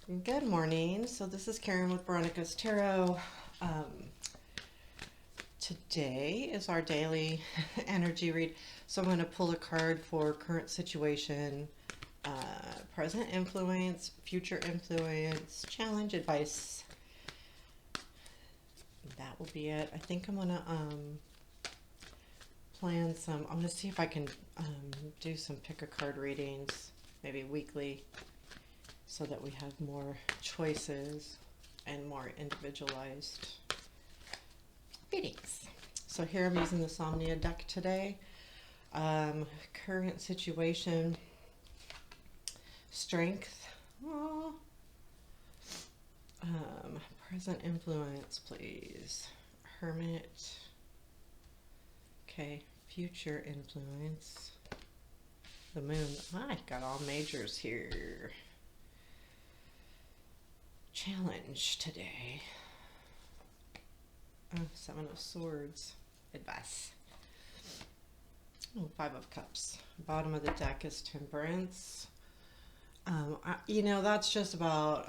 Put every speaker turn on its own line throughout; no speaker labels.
Good morning. So this is Karen with Veronica's Tarot. Um, Today is our daily energy read. So I'm going to pull a card for current situation, present influence, future influence, challenge, advice. That will be it. I think I'm going to plan some. I'm going to see if I can do some pick a card readings, maybe weekly, so that we have more choices and more individualized readings. So here I'm using the Somnia deck today. Current situation, strength, Aw. Present influence, please. Hermit. Okay, future influence. The moon. I got all majors here. Challenge today. Oh, Seven of Swords. Advice. Oh, Five of Cups. Bottom of the deck is Temperance. That's just about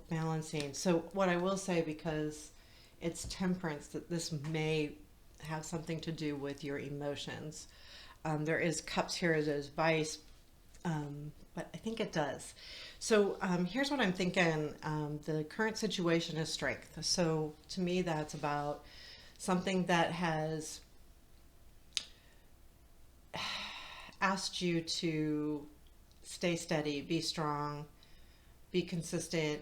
balancing. So what I will say, because it's Temperance, that this may have something to do with your emotions. There is Cups here as advice, but I think it does. So here's what I'm thinking. The current situation is strength. So to me, that's about something that has asked you to stay steady, be strong, be consistent,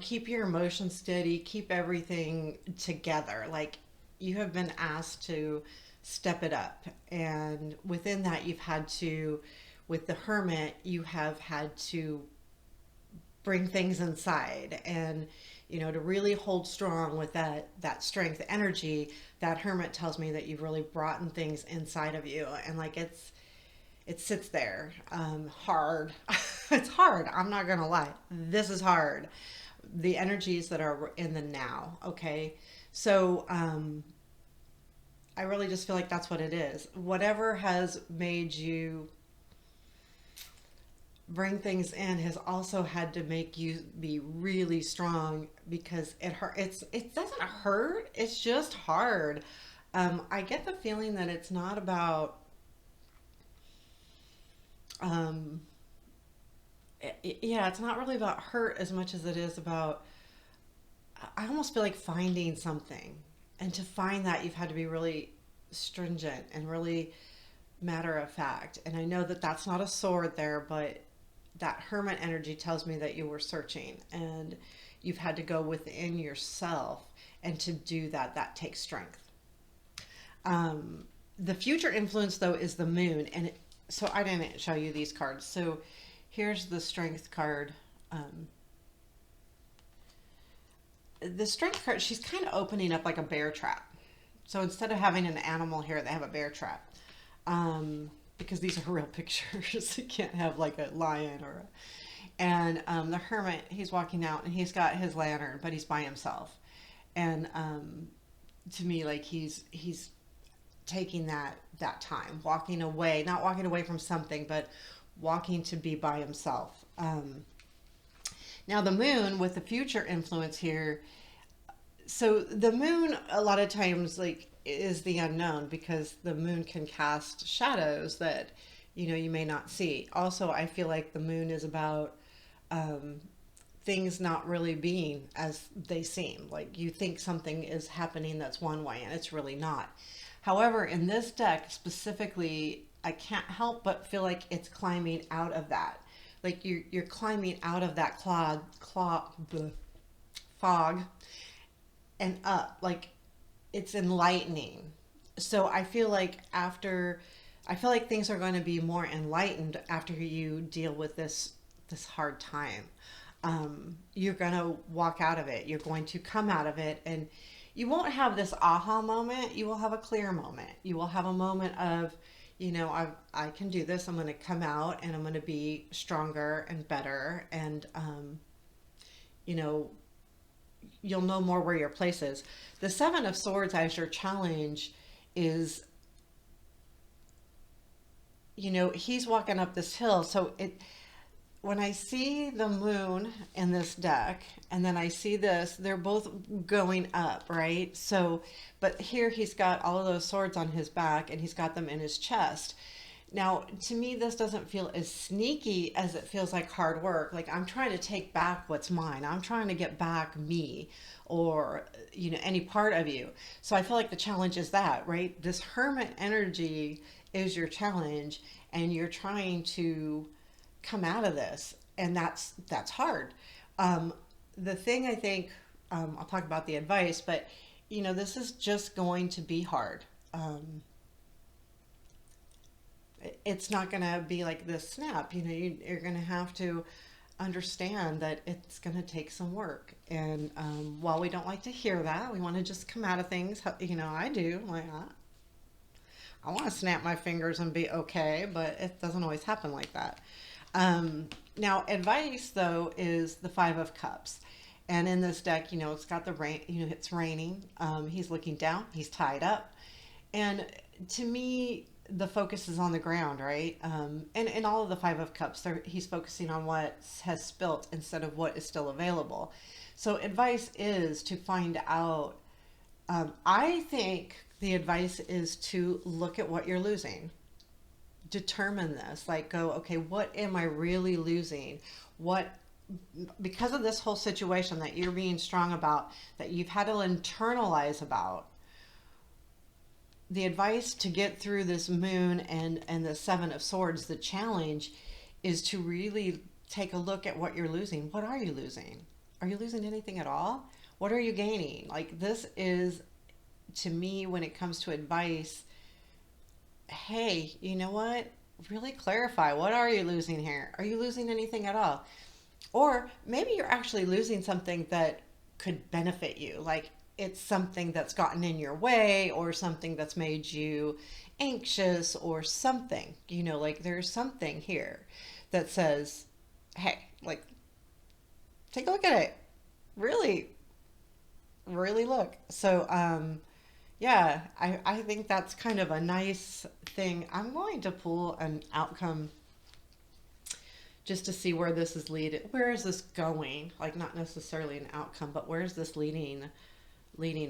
keep your emotions steady, keep everything together. Like, you have been asked to step it up, and within that you've had to, with the Hermit, you have had to bring things inside, and to really hold strong with that strength energy. That Hermit tells me that you've really brought in things inside of you, and like it sits there, hard. It's hard, I'm not gonna lie, this is hard. The energies that are in the now, okay? So I really just feel like that's what it is. Whatever has made you bring things in has also had to make you be really strong, because it doesn't hurt, it's just hard. I get the feeling that it's not about um, yeah, it's not really about hurt as much as it is about, I almost feel like finding something, and to find that you've had to be really stringent and really matter of fact. And I know that that's not a sword there, but that Hermit energy tells me that you were searching, and you've had to go within yourself, and to do that, that takes strength. The future influence, though, is the moon. And so I didn't show you these cards. So here's the strength card. Um, the strength card, she's kind of opening up like a bear trap. So instead of having an animal here, they have a bear trap. Because these are real pictures. You can't have like a lion or and the Hermit, he's walking out and he's got his lantern, but he's by himself. And to me, like, he's taking that time, walking away, not walking away from something, but walking to be by himself. Now the moon with the future influence here. So the moon, a lot of times, like, is the unknown, because the moon can cast shadows that you may not see. Also, I feel like the moon is about um, things not really being as they seem. Like, you think something is happening that's one way, and it's really not. However, in this deck specifically, I can't help but feel like it's climbing out of that. Like, you're climbing out of that fog, and up. Like, it's enlightening. So I feel like things are going to be more enlightened after you deal with this hard time. You're going to walk out of it. You're going to come out of it, and you won't have this aha moment. You will have a clear moment. You will have a moment of, I can do this. I'm going to come out, and I'm going to be stronger and better, and you know, you'll know more where your place is. The Seven of Swords as your challenge is he's walking up this hill. So when I see the moon in this deck and then I see this, they're both going up, right? So, but here he's got all of those swords on his back and he's got them in his chest. Now, to me, this doesn't feel as sneaky as it feels like hard work. Like I'm trying to take back what's mine. I'm trying to get back me or, any part of you. So I feel like the challenge is that, right? This hermit energy is your challenge and you're trying to come out of this. And that's hard. Um, the thing I think, I'll talk about the advice, but this is just going to be hard. It's not going to be like this snap. You're going to have to understand that it's going to take some work. And while we don't like to hear that, we want to just come out of things. I do. Like, I want to snap my fingers and be okay, but it doesn't always happen like that. Now, advice though is the Five of Cups. And in this deck, it's got the rain, it's raining. He's looking down, he's tied up. And to me, the focus is on the ground, right? And in all of the Five of Cups, he's focusing on what has spilt instead of what is still available. So advice is to find out. I think the advice is to look at what you're losing. Determine this. Like go, okay, what am I really losing? What, because of this whole situation that you're being strong about, that you've had to internalize about, the advice to get through this moon and the Seven of Swords, the challenge is to really take a look at what you're losing. What are you losing? Are you losing anything at all? What are you gaining? Like this is, to me, when it comes to advice, hey, you know what? Really clarify. What are you losing here? Are you losing anything at all? Or maybe you're actually losing something that could benefit you. Like it's something that's gotten in your way or something that's made you anxious or something. Like there's something here that says, hey, like take a look at it. Really, really look. So, yeah, I think that's kind of a nice thing. I'm going to pull an outcome just to see where this is leading. Where is this going? Like not necessarily an outcome, but where is this leading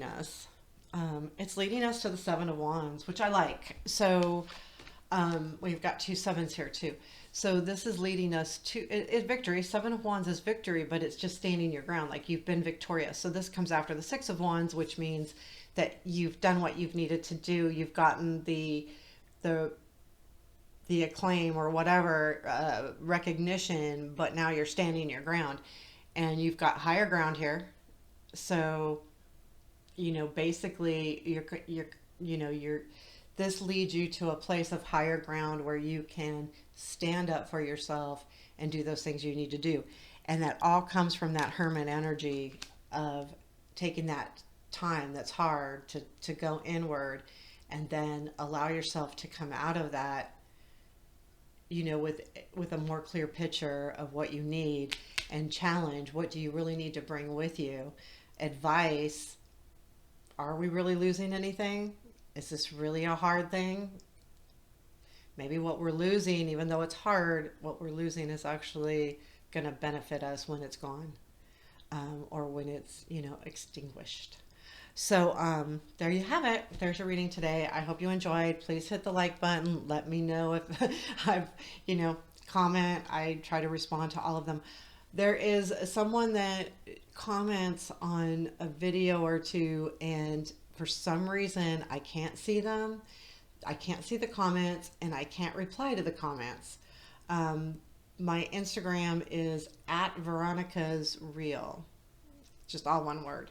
us? It's leading us to the Seven of Wands, which I like. So we've got two sevens here too. So this is leading us to victory. Seven of Wands is victory, but it's just standing your ground. Like you've been victorious. So this comes after the Six of Wands, which means that you've done what you've needed to do. You've gotten the acclaim or whatever recognition, but now you're standing your ground, and you've got higher ground here. So basically you're this leads you to a place of higher ground where you can stand up for yourself and do those things you need to do. And that all comes from that hermit energy of taking that time that's hard to go inward and then allow yourself to come out of that, with a more clear picture of what you need and challenge. What do you really need to bring with you? Advice. Are we really losing anything? Is this really a hard thing? Maybe what we're losing, even though it's hard, what we're losing is actually going to benefit us when it's gone, or when it's, extinguished. So there you have it. There's your reading today. I hope you enjoyed. Please hit the like button. Let me know if I've, comment. I try to respond to all of them. There is someone that comments on a video or two, and for some reason I can't see them. I can't see the comments, and I can't reply to the comments. My Instagram is @Veronica'sReal, just all one word.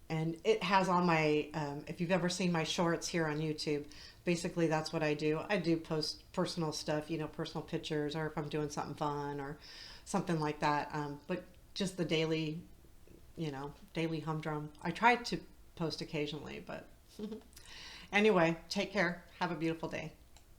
And it has on my, if you've ever seen my shorts here on YouTube, basically that's what I do. I do post personal stuff, personal pictures, or if I'm doing something fun or something like that. But just the daily, daily humdrum. I try to post occasionally, but anyway, take care. Have a beautiful day.